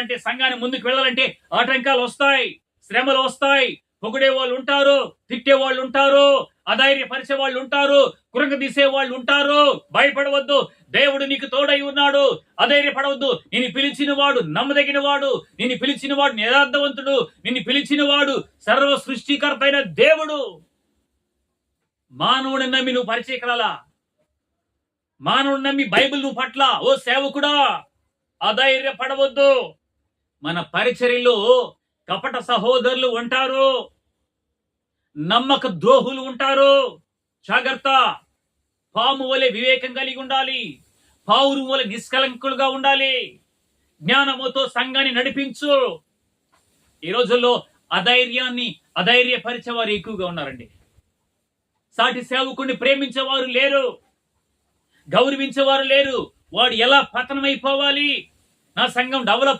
వెళ్ళాలంటే, సంఘాన్ని ముందుకు వెళ్ళాలంటే ఆటంకాలు వస్తాయి, శ్రమలు వస్తాయి. పొగిడే వాళ్ళు ఉంటారు, తిట్టే వాళ్ళు ఉంటారు, అధైర్యపరిచే వాళ్ళు ఉంటారు, కురంగదీసే వాళ్ళు ఉంటారు. భయపడవద్దు, దేవుడు నీకు తోడై ఉన్నాడు. అధైర్యపడవద్దు. నిన్ను పిలిచిన వాడు నమ్మదగిన వాడు, నిన్ను పిలిచిన వాడు యథార్థవంతుడు, నిన్ను పిలిచిన వాడు సర్వ సృష్టికర్త అయిన దేవుడు. మానవుని నమ్మి నువ్వు పరిచయకరాలా? మానవుని నమ్మి బైబిల్ నువ్వు పట్ల ఓ సేవకుడా అధైర్యపడవద్దు. మన పరిచర్యలో కపట సహోదరులు ఉంటారు, నమ్మక ద్రోహులు ఉంటారు. జాగ్రత్త. పాము వలె వివేకం కలిగి ఉండాలి, పావురు వలె నిష్కలంకులుగా ఉండాలి. జ్ఞానముతో సంఘాన్ని నడిపించు. ఈ రోజుల్లో అధైర్యపరిచేవారు ఎక్కువగా ఉన్నారండి. సాటి సేవకుడిని ప్రేమించేవారు లేరు, గౌరవించేవారు లేరు. వాడు ఎలా పతనమైపోవాలి, నా సంఘం డెవలప్